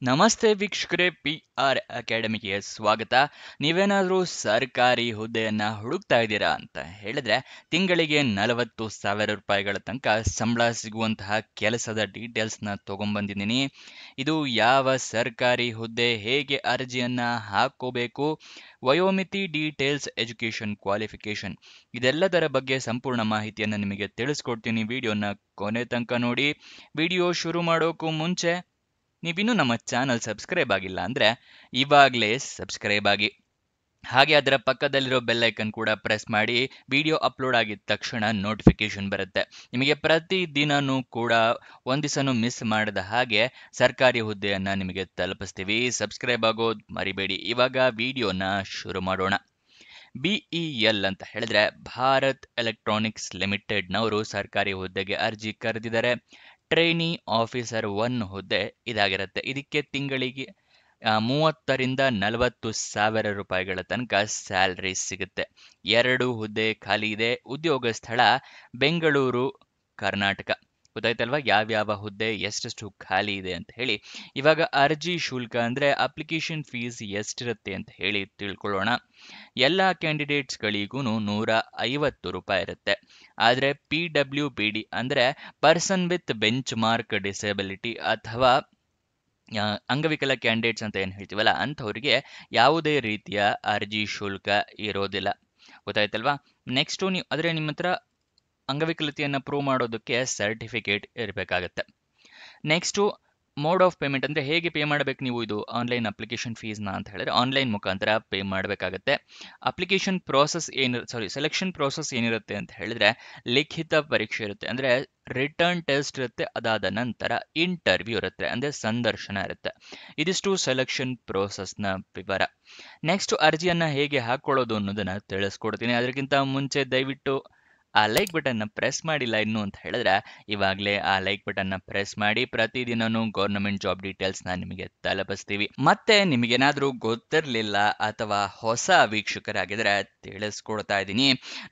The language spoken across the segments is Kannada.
ನಮಸ್ತೆ ವೀಕ್ಷಕರೇ, PR ಅಕಾಡೆಮಿಗೆ ಸ್ವಾಗತ. ನೀವೇನಾದರೂ ಸರ್ಕಾರಿ ಹುದ್ದೆಯನ್ನ ಹುಡುಕ್ತಾ ಇದ್ದೀರಾ ಅಂತ ಹೇಳಿದ್ರೆ ತಿಂಗಳಿಗೆ 40,000 ರೂಪಾಯಿಗಳ ತನಕ ಸಂಬಳ ಸಿಗುವಂತಹ ಕೆಲಸದ ಡೀಟೇಲ್ಸ್ನ ತಗೊಂಡ್ಬಂದಿದ್ದೀನಿ. ಇದು ಯಾವ ಸರ್ಕಾರಿ ಹುದ್ದೆ, ಹೇಗೆ ಅರ್ಜಿಯನ್ನ ಹಾಕೋಬೇಕು, ವಯೋಮಿತಿ, ಡೀಟೇಲ್ಸ್, ಎಜುಕೇಶನ್, ಕ್ವಾಲಿಫಿಕೇಶನ್ ಇದೆಲ್ಲದರ ಬಗ್ಗೆ ಸಂಪೂರ್ಣ ಮಾಹಿತಿಯನ್ನು ನಿಮಗೆ ತಿಳಿಸ್ಕೊಡ್ತೀನಿ. ವಿಡಿಯೋನ ಕೊನೆ ತನಕ ನೋಡಿ. ವಿಡಿಯೋ ಶುರು ಮಾಡೋಕ್ಕೂ ಮುಂಚೆ ನೀವಿನ್ನೂ ನಮ್ಮ ಚಾನಲ್ ಸಬ್ಸ್ಕ್ರೈಬ್ ಆಗಿಲ್ಲ ಅಂದರೆ ಇವಾಗಲೇ ಸಬ್ಸ್ಕ್ರೈಬ್ ಆಗಿ, ಹಾಗೆ ಅದರ ಪಕ್ಕದಲ್ಲಿರೋ ಬೆಲ್ ಐಕನ್ ಕೂಡ ಪ್ರೆಸ್ ಮಾಡಿ. ವಿಡಿಯೋ ಅಪ್ಲೋಡ್ ಆಗಿದ ತಕ್ಷಣ ನೋಟಿಫಿಕೇಶನ್ ಬರುತ್ತೆ. ನಿಮಗೆ ಪ್ರತಿ ದಿನನೂ ಕೂಡ ಒಂದಿಸನೂ ಮಿಸ್ ಮಾಡದ ಹಾಗೆ ಸರ್ಕಾರಿ ಹುದ್ದೆಯನ್ನು ನಿಮಗೆ ತಲುಪಿಸ್ತೀವಿ. ಸಬ್ಸ್ಕ್ರೈಬ್ ಆಗೋದು ಮರಿಬೇಡಿ. ಇವಾಗ ವಿಡಿಯೋನ ಶುರು ಮಾಡೋಣ. BEL ಅಂತ ಹೇಳಿದ್ರೆ ಭಾರತ್ ಎಲೆಕ್ಟ್ರಾನಿಕ್ಸ್ ಲಿಮಿಟೆಡ್ನವರು ಸರ್ಕಾರಿ ಹುದ್ದೆಗೆ ಅರ್ಜಿ ಕರೆದಿದ್ದಾರೆ. ಟ್ರೈನಿ ಆಫೀಸರ್ 1 ಹುದ್ದೆ ಇದಾಗಿರುತ್ತೆ. ಇದಕ್ಕೆ ತಿಂಗಳಿಗೆ 30,000 ರಿಂದ 40,000 ರೂಪಾಯಿಗಳ ತನಕ ಸ್ಯಾಲ್ರಿ ಸಿಗುತ್ತೆ. 2 ಹುದ್ದೆ ಖಾಲಿ ಇದೆ. ಉದ್ಯೋಗ ಸ್ಥಳ ಬೆಂಗಳೂರು, ಕರ್ನಾಟಕ. ಗೊತ್ತಾಯ್ತಲ್ವಾ ಯಾವ್ಯಾವ ಹುದ್ದೆ ಎಷ್ಟೆಷ್ಟು ಖಾಲಿ ಇದೆ ಅಂತ ಹೇಳಿ. ಇವಾಗ ಅರ್ಜಿ ಶುಲ್ಕ ಅಂದ್ರೆ ಅಪ್ಲಿಕೇಶನ್ ಫೀಸ್ ಎಷ್ಟಿರುತ್ತೆ ಅಂತ ಹೇಳಿ ತಿಳ್ಕೊಳ್ಳೋಣ. ಎಲ್ಲ ಕ್ಯಾಂಡಿಡೇಟ್ಸ್ಗಳಿಗೂ 150 ರೂಪಾಯಿ ಇರುತ್ತೆ. ಆದರೆ PWBD ಅಂದ್ರೆ person with bench mark disability ಅಥವಾ ಅಂಗವಿಕಲ ಕ್ಯಾಂಡಿಡೇಟ್ಸ್ ಅಂತ ಏನು ಹೇಳ್ತೀವಲ್ಲ, ಅಂಥವ್ರಿಗೆ ಯಾವುದೇ ರೀತಿಯ ಅರ್ಜಿ ಶುಲ್ಕ ಇರೋದಿಲ್ಲ. ಗೊತ್ತಾಯ್ತಲ್ವಾ. ನೆಕ್ಸ್ಟು ನೀವು ಆದರೆ ನಿಮ್ಮ ಹತ್ರ ಅಂಗವಿಕಲತೆಯನ್ನು ಪ್ರೂವ್ ಮಾಡೋದಕ್ಕೆ ಸರ್ಟಿಫಿಕೇಟ್ ಇರಬೇಕಾಗತ್ತೆ. ನೆಕ್ಸ್ಟು ಮೋಡ್ ಆಫ್ ಪೇಮೆಂಟ್ ಅಂದರೆ ಹೇಗೆ ಪೇ ಮಾಡಬೇಕು ನೀವು ಇದು ಆನ್ಲೈನ್ ಅಪ್ಲಿಕೇಶನ್ ಫೀಸ್ನ ಅಂತ ಹೇಳಿದ್ರೆ ಆನ್ಲೈನ್ ಮುಖಾಂತರ ಪೇ ಮಾಡಬೇಕಾಗತ್ತೆ. ಅಪ್ಲಿಕೇಶನ್ ಪ್ರೋಸೆಸ್ ಸೆಲೆಕ್ಷನ್ ಪ್ರೋಸೆಸ್ ಏನಿರುತ್ತೆ ಅಂತ ಹೇಳಿದ್ರೆ ಲಿಖಿತ ಪರೀಕ್ಷೆ ಇರುತ್ತೆ, ಅಂದರೆ ರಿಟರ್ನ್ ಟೆಸ್ಟ್ ಇರುತ್ತೆ. ಅದಾದ ನಂತರ ಇಂಟರ್ವ್ಯೂ ಇರುತ್ತೆ, ಅಂದರೆ ಸಂದರ್ಶನ ಇರುತ್ತೆ. ಇದಿಷ್ಟು ಸೆಲೆಕ್ಷನ್ ಪ್ರೋಸೆಸ್ನ ವಿವರ. ನೆಕ್ಸ್ಟ್ ಅರ್ಜಿಯನ್ನು ಹೇಗೆ ಹಾಕ್ಕೊಳ್ಳೋದು ಅನ್ನೋದನ್ನು ತಿಳಿಸ್ಕೊಡ್ತೀನಿ. ಅದಕ್ಕಿಂತ ಮುಂಚೆ ದಯವಿಟ್ಟು ಆ ಲೈಕ್ ಬಟನ್ನ ಪ್ರೆಸ್ ಮಾಡಿಲ್ಲ ಇನ್ನು ಅಂತ ಹೇಳಿದ್ರೆ ಇವಾಗಲೇ ಆ ಲೈಕ್ ಬಟನ್ನ ಪ್ರೆಸ್ ಮಾಡಿ. ಪ್ರತಿದಿನನೂ ಗೌರ್ನಮೆಂಟ್ ಜಾಬ್ ಡೀಟೇಲ್ಸ್ನ ನಿಮಗೆ ತಲುಪಿಸ್ತೀವಿ. ಮತ್ತೆ ನಿಮಗೇನಾದರೂ ಗೊತ್ತಿರಲಿಲ್ಲ ಅಥವಾ ಹೊಸ ವೀಕ್ಷಕರಾಗಿದ್ರೆ ತಿಳಿಸ್ಕೊಡ್ತಾ ಇದ್ದೀನಿ.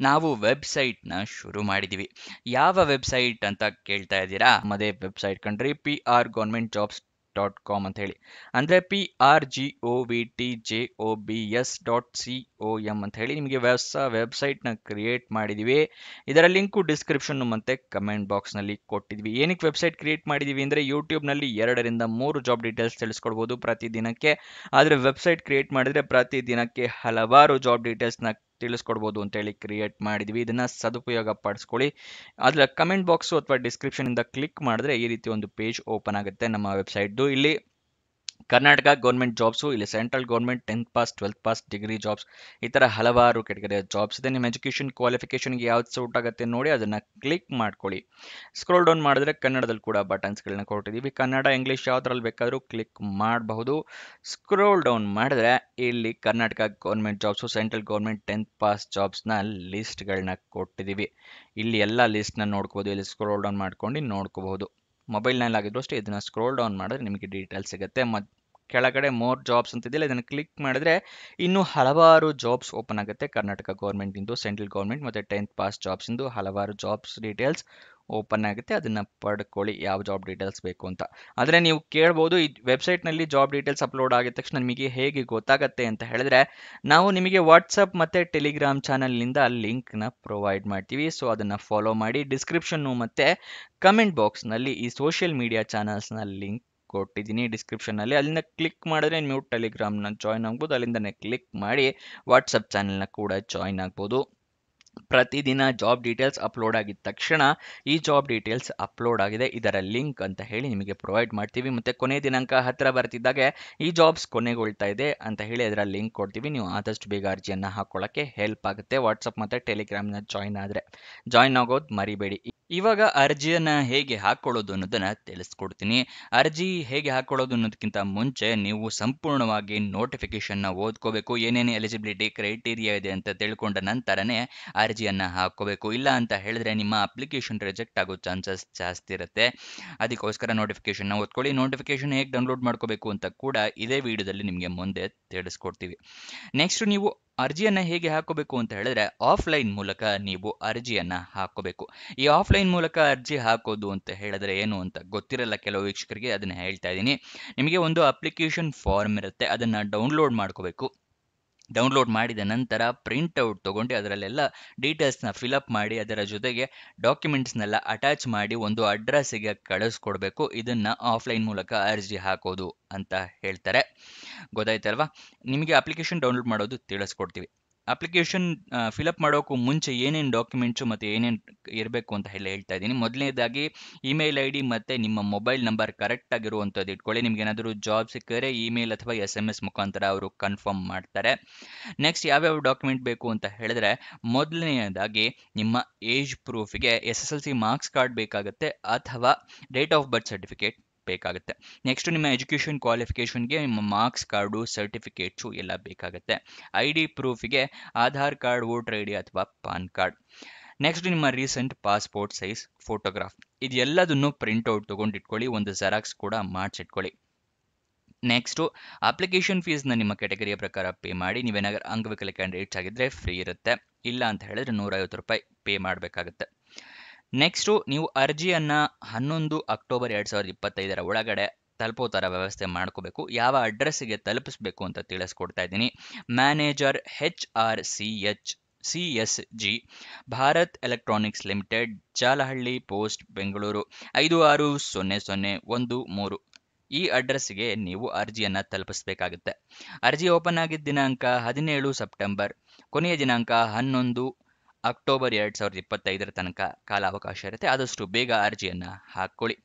ನಾವು ವೆಬ್ಸೈಟ್ನ ಶುರು ಮಾಡಿದ್ದೀವಿ. ಯಾವ ವೆಬ್ಸೈಟ್ ಅಂತ ಕೇಳ್ತಾ ಇದ್ದೀರಾ? ನಮ್ಮದೇ ವೆಬ್ಸೈಟ್ ಕಣ್ರಿ, prgovernmentjobs.com ಅಂತ ಹೇಳಿ. ಅಂದರೆ PRGOVTJOBS.com ಅಂತ ಹೇಳಿ ನಿಮಗೆ ಹೊಸ ವೆಬ್ಸೈಟ್ನ ಕ್ರಿಯೇಟ್ ಮಾಡಿದ್ದೀವಿ. ಇದರ ಲಿಂಕು ಡಿಸ್ಕ್ರಿಪ್ಷನ್ ಮತ್ತು ಕಮೆಂಟ್ ಬಾಕ್ಸ್ನಲ್ಲಿ ಕೊಟ್ಟಿದ್ವಿ. ಏನಕ್ಕೆ ವೆಬ್ಸೈಟ್ ಕ್ರಿಯೇಟ್ ಮಾಡಿದ್ದೀವಿ ಅಂದರೆ ಯೂಟ್ಯೂಬ್ನಲ್ಲಿ 2 ರಿಂದ 3 ಜಾಬ್ ಡೀಟೇಲ್ಸ್ ತಿಳಿಸ್ಕೊಡ್ಬೋದು ಪ್ರತಿದಿನಕ್ಕೆ. ಆದರೆ ವೆಬ್ಸೈಟ್ ಕ್ರಿಯೇಟ್ ಮಾಡಿದರೆ ಪ್ರತಿದಿನಕ್ಕೆ ಹಲವಾರು ಜಾಬ್ ಡೀಟೇಲ್ಸ್ನ ತಿಳಿಸ್ಕೊಡ್ಬೋದು ಅಂತೇಳಿ ಕ್ರಿಯೇಟ್ ಮಾಡಿದ್ವಿ. ಇದನ್ನು ಸದುಪಯೋಗ ಪಡಿಸ್ಕೊಳ್ಳಿ. ಅದರ ಕಮೆಂಟ್ ಬಾಕ್ಸು ಅಥವಾ ಡಿಸ್ಕ್ರಿಪ್ಷನಿಂದ ಕ್ಲಿಕ್ ಮಾಡಿದ್ರೆ ಈ ರೀತಿ ಒಂದು ಪೇಜ್ ಓಪನ್ ಆಗುತ್ತೆ ನಮ್ಮ ವೆಬ್ಸೈಟ್ದು. ಇಲ್ಲಿ ಕರ್ನಾಟಕ ಗೌರ್ಮೆಂಟ್ ಜಾಬ್ಸು, ಇಲ್ಲಿ central government 10th pass 12th pass degree jobs, ಈ ಥರ ಹಲವಾರು ಕೆಟಗರಿಯ ಜಾಬ್ಸ್ ಇದೆ. ನಿಮ್ಮ ಎಜುಕೇಷನ್ ಕ್ವಾಲಿಫಿಕೇಷನ್ಗೆ ಯಾವ್ದು ಸೂಟ್ ಆಗುತ್ತೆ ನೋಡಿ ಅದನ್ನು ಕ್ಲಿಕ್ ಮಾಡ್ಕೊಳ್ಳಿ. ಸ್ಕ್ರೋಲ್ ಡೌನ್ ಮಾಡಿದ್ರೆ ಕನ್ನಡದಲ್ಲಿ ಕೂಡ ಬಟನ್ಸ್ಗಳನ್ನ ಕೊಟ್ಟಿದ್ದೀವಿ. ಕನ್ನಡ, ಇಂಗ್ಲೀಷ್ ಯಾವುದ್ರಲ್ಲಿ ಬೇಕಾದರೂ ಕ್ಲಿಕ್ ಮಾಡಬಹುದು. ಸ್ಕ್ರೋಲ್ ಡೌನ್ ಮಾಡಿದ್ರೆ ಇಲ್ಲಿ Karnataka government jobs, central government 10th pass ಜಾಬ್ಸ್ನ ಲಿಸ್ಟ್ಗಳನ್ನ ಕೊಟ್ಟಿದ್ದೀವಿ. ಇಲ್ಲಿ ಎಲ್ಲ ಲಿಸ್ಟ್ನ ನೋಡ್ಕೋಬೋದು. ಇಲ್ಲಿ ಸ್ಕ್ರೋಲ್ ಡೌನ್ ಮಾಡ್ಕೊಂಡು ನೋಡ್ಕೋಬಹುದು. ಮೊಬೈಲ್ನಲ್ಲಿ ಆಗಿದ್ರು ಅಷ್ಟೇ ಇದನ್ನು ಸ್ಕ್ರೋಲ್ ಡೌನ್ ಮಾಡಿದ್ರೆ ನಿಮಗೆ ಡೀಟೇಲ್ಸ್ ಸಿಗುತ್ತೆ. ಕೆಳಗಡೆ ಮೋರ್ ಜಾಬ್ಸ್ ಅಂತಿದೆಯಲ್ಲ, ಇದನ್ನು ಕ್ಲಿಕ್ ಮಾಡಿದ್ರೆ ಇನ್ನೂ ಹಲವಾರು ಜಾಬ್ಸ್ ಓಪನ್ ಆಗುತ್ತೆ. ಕರ್ನಾಟಕ ಗೌರ್ಮೆಂಟಿಂದು, ಸೆಂಟ್ರಲ್ ಗೌರ್ಮೆಂಟ್ ಮತ್ತು 10th ಪಾಸ್ ಜಾಬ್ಸಿಂದು ಹಲವಾರು ಜಾಬ್ಸ್ ಡೀಟೇಲ್ಸ್ ಓಪನ್ ಆಗುತ್ತೆ. ಅದನ್ನು ಪಡ್ಕೊಳ್ಳಿ ಯಾವ ಜಾಬ್ ಡೀಟೇಲ್ಸ್ ಬೇಕು ಅಂತ. ಆದರೆ ನೀವು ಕೇಳ್ಬೋದು, ಈ ವೆಬ್ಸೈಟ್ನಲ್ಲಿ ಜಾಬ್ ಡೀಟೇಲ್ಸ್ ಅಪ್ಲೋಡ್ ಆಗಿದ ತಕ್ಷಣ ನಿಮಗೆ ಹೇಗೆ ಗೊತ್ತಾಗುತ್ತೆ ಅಂತ ಹೇಳಿದ್ರೆ ನಾವು ನಿಮಗೆ ವಾಟ್ಸಪ್ ಮತ್ತು ಟೆಲಿಗ್ರಾಮ್ ಚಾನಲ್ನಿಂದ ಲಿಂಕ್ನ ಪ್ರೊವೈಡ್ ಮಾಡ್ತೀವಿ. ಸೊ ಅದನ್ನು ಫಾಲೋ ಮಾಡಿ. ಡಿಸ್ಕ್ರಿಪ್ಷನ್ನು ಮತ್ತು ಕಮೆಂಟ್ ಬಾಕ್ಸ್ನಲ್ಲಿ ಈ ಸೋಷಿಯಲ್ ಮೀಡಿಯಾ ಚಾನಲ್ಸ್ನ ಲಿಂಕ್ ಕೊಟ್ಟಿದ್ದೀನಿ ಡಿಸ್ಕ್ರಿಪ್ಷನ್ನಲ್ಲಿ. ಅಲ್ಲಿಂದ ಕ್ಲಿಕ್ ಮಾಡಿದ್ರೆ ನೀವು ಟೆಲಿಗ್ರಾಮ್ನ ಜಾಯ್ನ್ ಆಗ್ಬೋದು. ಅಲ್ಲಿಂದನೇ ಕ್ಲಿಕ್ ಮಾಡಿ ವಾಟ್ಸಪ್ ಚಾನಲ್ನ ಕೂಡ ಜಾಯ್ನ್ ಆಗ್ಬೋದು. ಪ್ರತಿದಿನ ಜಾಬ್ ಡೀಟೇಲ್ಸ್ ಅಪ್ಲೋಡ್ ಆಗಿದ ತಕ್ಷಣ ಈ ಜಾಬ್ ಡೀಟೇಲ್ಸ್ ಅಪ್ಲೋಡ್ ಆಗಿದೆ, ಇದರ ಲಿಂಕ್ ಅಂತ ಹೇಳಿ ನಿಮಗೆ ಪ್ರೊವೈಡ್ ಮಾಡ್ತೀವಿ. ಮತ್ತು ಕೊನೆ ದಿನಾಂಕ ಹತ್ತಿರ ಬರ್ತಿದ್ದಾಗೆ ಈ ಜಾಬ್ಸ್ ಕೊನೆಗೊಳ್ತಾ ಇದೆ ಅಂತ ಹೇಳಿ ಅದರ ಲಿಂಕ್ ಕೊಡ್ತೀವಿ. ನೀವು ಆದಷ್ಟು ಬೇಗ ಅರ್ಜಿಯನ್ನು ಹಾಕೊಳ್ಳೋಕ್ಕೆ ಹೆಲ್ಪ್ ಆಗುತ್ತೆ. ವಾಟ್ಸಪ್ ಮತ್ತು ಟೆಲಿಗ್ರಾಮ್ನ ಜಾಯ್ನ್ ಆಗೋದು ಮರಿಬೇಡಿ. ಇವಾಗ ಅರ್ಜಿಯನ್ನು ಹೇಗೆ ಹಾಕ್ಕೊಳ್ಳೋದು ಅನ್ನೋದನ್ನು ತಿಳಿಸ್ಕೊಡ್ತೀನಿ. ಅರ್ಜಿ ಹೇಗೆ ಹಾಕ್ಕೊಳ್ಳೋದು ಅನ್ನೋದಕ್ಕಿಂತ ಮುಂಚೆ ನೀವು ಸಂಪೂರ್ಣವಾಗಿ ನೋಟಿಫಿಕೇಷನ್ನ ಓದ್ಕೋಬೇಕು. ಏನೇನು ಎಲಿಜಿಬಿಲಿಟಿ ಕ್ರೈಟೀರಿಯಾ ಇದೆ ಅಂತ ತಿಳ್ಕೊಂಡ ನಂತರನೇ ಅರ್ಜಿಯನ್ನು ಹಾಕ್ಕೋಬೇಕು. ಇಲ್ಲ ಅಂತ ಹೇಳಿದ್ರೆ ನಿಮ್ಮ ಅಪ್ಲಿಕೇಶನ್ ರಿಜೆಕ್ಟ್ ಆಗೋ ಚಾನ್ಸಸ್ ಜಾಸ್ತಿ ಇರುತ್ತೆ. ಅದಕ್ಕೋಸ್ಕರ ನೋಟಿಫಿಕೇಷನ್ನ ಓದ್ಕೊಳ್ಳಿ. ನೋಟಿಫಿಕೇಷನ್ ಹೇಗೆ ಡೌನ್ಲೋಡ್ ಮಾಡ್ಕೋಬೇಕು ಅಂತ ಕೂಡ ಇದೇ ವಿಡಿಯೋದಲ್ಲಿ ನಿಮಗೆ ಮುಂದೆ ತಿಳಿಸ್ಕೊಡ್ತೀವಿ. ನೆಕ್ಸ್ಟ್ ನೀವು ಅರ್ಜಿಯನ್ನ ಹೇಗೆ ಹಾಕೋಬೇಕು ಅಂತ ಹೇಳಿದ್ರೆ ಆಫ್ಲೈನ್ ಮೂಲಕ ನೀವು ಅರ್ಜಿಯನ್ನ ಹಾಕೋಬೇಕು. ಈ ಆಫ್ಲೈನ್ ಮೂಲಕ ಅರ್ಜಿ ಹಾಕೋದು ಅಂತ ಹೇಳಿದ್ರೆ ಏನು ಅಂತ ಗೊತ್ತಿರಲ್ಲ ಕೆಲವು ವೀಕ್ಷಕರಿಗೆ, ಅದನ್ನ ಹೇಳ್ತಾ ಇದ್ದೀನಿ. ನಿಮಗೆ ಒಂದು ಅಪ್ಲಿಕೇಶನ್ ಫಾರ್ಮ್ ಇರುತ್ತೆ, ಅದನ್ನ ಡೌನ್ಲೋಡ್ ಮಾಡ್ಕೋಬೇಕು. ಡೌನ್ಲೋಡ್ ಮಾಡಿದ ನಂತರ ಪ್ರಿಂಟ್ ಔಟ್ ತಗೊಂಡು ಅದರಲ್ಲೆಲ್ಲ ಡೀಟೇಲ್ಸ್ನ ಫಿಲಪ್ ಮಾಡಿ ಅದರ ಜೊತೆಗೆ ಡಾಕ್ಯುಮೆಂಟ್ಸ್ನೆಲ್ಲ ಅಟ್ಯಾಚ್ ಮಾಡಿ ಒಂದು ಅಡ್ರೆಸ್ಸಿಗೆ ಕಳಿಸ್ಕೊಡ್ಬೇಕು. ಇದನ್ನ ಆಫ್ಲೈನ್ ಮೂಲಕ ಅರ್ಜಿ ಹಾಕೋದು ಅಂತ ಹೇಳ್ತಾರೆ. ಗೊತ್ತಾಯ್ತಲ್ವಾ? ನಿಮಗೆ ಅಪ್ಲಿಕೇಶನ್ ಡೌನ್ಲೋಡ್ ಮಾಡೋದು ತಿಳಿಸ್ಕೊಡ್ತೀವಿ. ಅಪ್ಲಿಕೇಶನ್ ಫಿಲಪ್ ಮಾಡೋಕ್ಕೂ ಮುಂಚೆ ಏನೇನು ಡಾಕ್ಯುಮೆಂಟ್ಸು ಮತ್ತು ಏನೇನು ಇರಬೇಕು ಅಂತ ಹೇಳ್ತಾ ಇದ್ದೀನಿ. ಮೊದಲನೇದಾಗಿ ಇಮೇಲ್ ಐ ಡಿ ಮತ್ತು ನಿಮ್ಮ ಮೊಬೈಲ್ ನಂಬರ್ ಕರೆಕ್ಟ್ ಆಗಿರುವಂಥದ್ದು ಇಟ್ಕೊಳ್ಳಿ. ನಿಮ್ಗೆ ಏನಾದರೂ ಜಾಬ್ ಸಿಕ್ಕರೆ ಇಮೇಲ್ ಅಥವಾ SMS ಮುಖಾಂತರ ಅವರು ಕನ್ಫರ್ಮ್ ಮಾಡ್ತಾರೆ. ನೆಕ್ಸ್ಟ್ ಯಾವ್ಯಾವ ಡಾಕ್ಯುಮೆಂಟ್ ಬೇಕು ಅಂತ ಹೇಳಿದ್ರೆ, ಮೊದಲನೆಯದಾಗಿ ನಿಮ್ಮ ಏಜ್ ಪ್ರೂಫಿಗೆ SSLC ಮಾರ್ಕ್ಸ್ ಕಾರ್ಡ್ ಬೇಕಾಗುತ್ತೆ ಅಥವಾ ಡೇಟ್ ಆಫ್ ಬರ್ತ್ ಸರ್ಟಿಫಿಕೇಟ್ ಬೇಕಾಗುತ್ತೆ. ನೆಕ್ಸ್ಟ್ ನಿಮ್ಮ ಎಜುಕೇಷನ್ ಕ್ವಾಲಿಫಿಕೇಷನ್ಗೆ ನಿಮ್ಮ ಮಾರ್ಕ್ಸ್ ಕಾರ್ಡು ಸರ್ಟಿಫಿಕೇಟ್ಸು ಎಲ್ಲ ಬೇಕಾಗುತ್ತೆ. ID ಪ್ರೂಫಿಗೆ ಆಧಾರ್ ಕಾರ್ಡ್, ವೋಟರ್ ID ಅಥವಾ ಪಾನ್ ಕಾರ್ಡ್. ನೆಕ್ಸ್ಟ್ ನಿಮ್ಮ ರೀಸೆಂಟ್ ಪಾಸ್ಪೋರ್ಟ್ ಸೈಜ್ ಫೋಟೋಗ್ರಾಫ್. ಇದೆಲ್ಲದನ್ನು ಪ್ರಿಂಟ್ಔಟ್ ತೊಗೊಂಡಿಟ್ಕೊಳ್ಳಿ, ಒಂದು ಜೆರಾಕ್ಸ್ ಕೂಡ ಮಾಡಿಸಿಟ್ಕೊಳ್ಳಿ. ನೆಕ್ಸ್ಟು ಅಪ್ಲಿಕೇಶನ್ ಫೀಸ್ನ ನಿಮ್ಮ ಕ್ಯಾಟಗರಿಯ ಪ್ರಕಾರ ಪೇ ಮಾಡಿ. ನೀವೇನಾದ್ರೂ ಅಂಗವಿಕಲ ಕ್ಯಾಂಡಿಡೇಟ್ಸ್ ಆಗಿದ್ದರೆ ಫ್ರೀ ಇರುತ್ತೆ, ಇಲ್ಲ ಅಂತ ಹೇಳಿದ್ರೆ ₹150 ಪೇ ಮಾಡಬೇಕಾಗುತ್ತೆ. ನೆಕ್ಸ್ಟು ನೀವು ಅರ್ಜಿಯನ್ನು 11 ಅಕ್ಟೋಬರ್ 2025 ಒಳಗಡೆ ತಲುಪೋ ಥರ ವ್ಯವಸ್ಥೆ ಮಾಡ್ಕೋಬೇಕು. ಯಾವ ಅಡ್ರೆಸ್ಸಿಗೆ ತಲುಪಿಸ್ಬೇಕು ಅಂತ ತಿಳಿಸ್ಕೊಡ್ತಾ ಇದ್ದೀನಿ. Manager HRCSG, Bharat electronics limited, Jalahalli post, Bengaluru 560013. ಈ ಅಡ್ರೆಸ್ಸಿಗೆ ನೀವು ಅರ್ಜಿಯನ್ನು ತಲುಪಿಸಬೇಕಾಗುತ್ತೆ. ಅರ್ಜಿ ಓಪನ್ ಆಗಿದ್ದ ದಿನಾಂಕ 17 ಸೆಪ್ಟೆಂಬರ್, ಕೊನೆಯ ದಿನಾಂಕ 11 ಅಕ್ಟೋಬರ್ 2025 ತನಕ ಕಾಲಾವಕಾಶ ಇರುತ್ತೆ. ಆದಷ್ಟು ಬೇಗ ಅರ್ಜಿಯನ್ನು ಹಾಕ್ಕೊಳ್ಳಿ.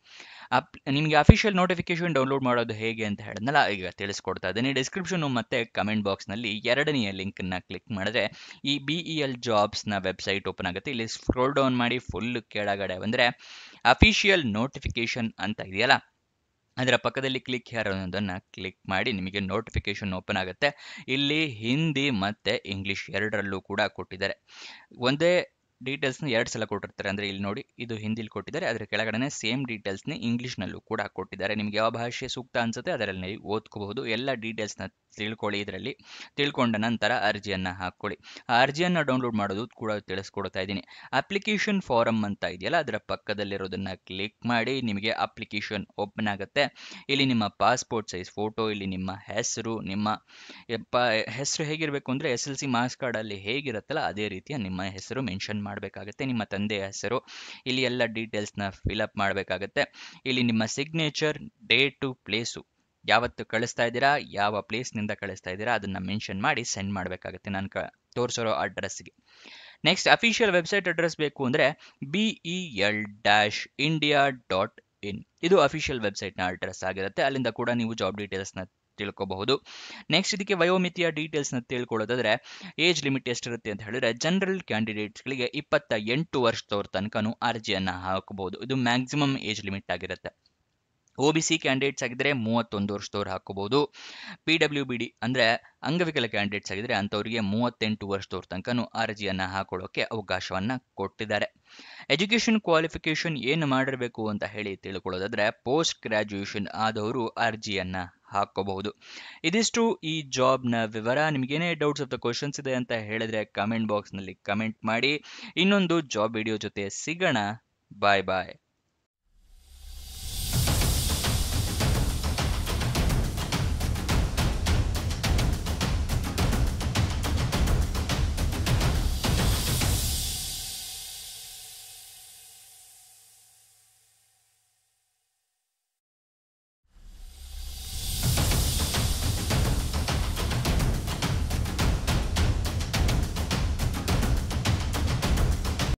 ನಿಮಗೆ ಅಫಿಷಿಯಲ್ ನೋಟಿಫಿಕೇಶನ್ ಡೌನ್ಲೋಡ್ ಮಾಡೋದು ಹೇಗೆ ಅಂತ ಹೇಳಿದ್ನಲ್ಲ, ಈಗ ತಿಳಿಸ್ಕೊಡ್ತಾ ಇದ್ದೀನಿ. ಡಿಸ್ಕ್ರಿಪ್ಷನು ಮತ್ತು ಕಮೆಂಟ್ ಬಾಕ್ಸ್ನಲ್ಲಿ ಎರಡನೆಯ ಲಿಂಕನ್ನು ಕ್ಲಿಕ್ ಮಾಡಿದ್ರೆ ಈ BEL ಜಾಬ್ಸ್ನ ವೆಬ್ಸೈಟ್ ಓಪನ್ ಆಗುತ್ತೆ. ಇಲ್ಲಿ ಸ್ಕ್ರೋಲ್ ಡೌನ್ ಮಾಡಿ ಫುಲ್ ಕೆಳಗಡೆ ಬಂದರೆ ಅಫಿಷಿಯಲ್ ನೋಟಿಫಿಕೇಶನ್ ಅಂತ ಇದೆಯಲ್ಲ, ಅದರ ಪಕ್ಕದಲ್ಲಿ ಕ್ಲಿಕ್ ಹೇರ್ ಅನ್ನೋದನ್ನು ಕ್ಲಿಕ್ ಮಾಡಿ ನಿಮಗೆ ನೋಟಿಫಿಕೇಶನ್ ಓಪನ್ ಆಗುತ್ತೆ. ಇಲ್ಲಿ ಹಿಂದಿ ಮತ್ತು ಇಂಗ್ಲೀಷ್ ಎರಡರಲ್ಲೂ ಕೂಡ ಕೊಟ್ಟಿದ್ದಾರೆ. ಒಂದೇ ಡೀಟೇಲ್ಸ್ನ 2 ಸಲ ಕೊಟ್ಟಿರ್ತಾರೆ. ಅಂದರೆ ಇಲ್ಲಿ ನೋಡಿ, ಇದು ಹಿಂದಿಲಿ ಕೊಟ್ಟಿದ್ದಾರೆ, ಅದರ ಕೆಳಗಡೆ ಸೇಮ್ ಡೀಟೇಲ್ಸ್ನ ಇಂಗ್ಲೀಷ್ನಲ್ಲೂ ಕೂಡ ಕೊಟ್ಟಿದ್ದಾರೆ. ನಿಮಗೆ ಯಾವ ಭಾಷೆ ಸೂಕ್ತ ಅನಿಸುತ್ತೆ ಅದರಲ್ಲಿ ಓದ್ಕೋಬಹುದು. ಎಲ್ಲ ಡೀಟೇಲ್ಸ್ನ ತಿಳ್ಕೊಳ್ಳಿ. ಇದರಲ್ಲಿ ತಿಳ್ಕೊಂಡ ನಂತರ ಅರ್ಜಿಯನ್ನು ಹಾಕ್ಕೊಳ್ಳಿ. ಆ ಅರ್ಜಿಯನ್ನು ಡೌನ್ಲೋಡ್ ಮಾಡೋದು ಕೂಡ ತಿಳಿಸ್ಕೊಡ್ತಾ ಇದ್ದೀನಿ. ಅಪ್ಲಿಕೇಶನ್ ಫಾರಮ್ ಅಂತ ಇದೆಯಲ್ಲ, ಅದರ ಪಕ್ಕದಲ್ಲಿರೋದನ್ನು ಕ್ಲಿಕ್ ಮಾಡಿ ನಿಮಗೆ ಅಪ್ಲಿಕೇಶನ್ ಓಪನ್ ಆಗುತ್ತೆ. ಇಲ್ಲಿ ನಿಮ್ಮ ಪಾಸ್ಪೋರ್ಟ್ ಸೈಜ್ ಫೋಟೋ, ಇಲ್ಲಿ ನಿಮ್ಮ ಹೆಸರು, ನಿಮ್ಮ ಹೆಸರು ಹೇಗಿರಬೇಕು ಅಂದರೆ SSLC ಮಾರ್ಕ್ಸ್ ಕಾರ್ಡಲ್ಲಿ ಹೇಗಿರುತ್ತಲ್ಲ ಅದೇ ರೀತಿಯ ನಿಮ್ಮ ಹೆಸರು ಮೆನ್ಷನ್ ಮಾಡಬೇಕಾಗುತ್ತೆ. ನಿಮ್ಮ ತಂದೆಯ ಹೆಸರು, ಇಲ್ಲಿ ಎಲ್ಲ ಡೀಟೇಲ್ಸ್ನ ಫಿಲಪ್ ಮಾಡಬೇಕಾಗತ್ತೆ. ಇಲ್ಲಿ ನಿಮ್ಮ ಸಿಗ್ನೇಚರ್, ಡೇಟು, ಪ್ಲೇಸು, ಯಾವತ್ತು ಕಳಿಸ್ತಾ ಇದ್ದೀರಾ, ಯಾವ ಪ್ಲೇಸ್ನಿಂದ ಕಳಿಸ್ತಾ ಇದ್ದೀರಾ ಅದನ್ನು ಮೆನ್ಷನ್ ಮಾಡಿ ಸೆಂಡ್ ಮಾಡಬೇಕಾಗುತ್ತೆ ನಾನು ತೋರಿಸಿರೋ ಅಡ್ರೆಸ್ಗೆ. ನೆಕ್ಸ್ಟ್ ಅಫಿಷಿಯಲ್ ವೆಬ್ಸೈಟ್ ಅಡ್ರೆಸ್ ಬೇಕು ಅಂದರೆ BEL-India.in, ಇದು ಅಫಿಷಿಯಲ್ ವೆಬ್ಸೈಟ್ನ ಅಡ್ರೆಸ್ ಆಗಿರುತ್ತೆ. ಅಲ್ಲಿಂದ ಕೂಡ ನೀವು ಜಾಬ್ ಡೀಟೇಲ್ಸ್ನ ತಿಳ್ಕೋಬಹುದು. ನೆಕ್ಸ್ಟ್ ಇದಕ್ಕೆ ವಯೋಮಿತಿಯ ಡೀಟೇಲ್ಸ್ನ ತಿಳ್ಕೊಳ್ಳೋದಾದ್ರೆ ಏಜ್ ಲಿಮಿಟ್ ಎಷ್ಟಿರುತ್ತೆ ಅಂತ ಹೇಳಿದ್ರೆ, ಜನರಲ್ ಕ್ಯಾಂಡಿಡೇಟ್ಸ್ಗಳಿಗೆ 28 ವರ್ಷದವ್ರ ತನಕನೂ ಅರ್ಜಿಯನ್ನು ಹಾಕಬಹುದು. ಇದು ಮ್ಯಾಕ್ಸಿಮಮ್ ಏಜ್ ಲಿಮಿಟ್ ಆಗಿರುತ್ತೆ. OBC ಕ್ಯಾಂಡಿಡೇಟ್ಸ್ ಆಗಿದ್ರೆ 31 ವರ್ಷದವ್ರು ಹಾಕೋಬಹುದು. PWBD ಅಂದರೆ ಅಂಗವಿಕಲ ಕ್ಯಾಂಡಿಡೇಟ್ಸ್ ಆಗಿದ್ರೆ ಅಂಥವರಿಗೆ 38 ವರ್ಷದವ್ರ ತನಕನೂ ಅರ್ಜಿಯನ್ನು ಹಾಕೊಳ್ಳೋಕೆ ಅವಕಾಶವನ್ನು ಕೊಟ್ಟಿದ್ದಾರೆ. ಎಜುಕೇಷನ್ ಕ್ವಾಲಿಫಿಕೇಷನ್ ಏನು ಮಾಡಿರಬೇಕು ಅಂತ ಹೇಳಿ ತಿಳ್ಕೊಳ್ಳೋದಾದ್ರೆ ಪೋಸ್ಟ್ ಗ್ರಾಜ್ಯುಯೇಷನ್ ಆದವರು ಅರ್ಜಿಯನ್ನು ಹಾಕೋಬಹುದು. ಇದಿಷ್ಟು ಈ ಜಾಬ್ನ ವಿವರ. ನಿಮಗೇನೇ ಡೌಟ್ಸ್ ಅಥವಾ ಕ್ವಶನ್ಸ್ ಇದೆ ಅಂತ ಹೇಳಿದ್ರೆ ಕಮೆಂಟ್ ಬಾಕ್ಸ್ನಲ್ಲಿ ಕಮೆಂಟ್ ಮಾಡಿ. ಇನ್ನೊಂದು ಜಾಬ್ ವಿಡಿಯೋ ಜೊತೆ ಸಿಗೋಣ. ಬಾಯ್ ಬಾಯ್.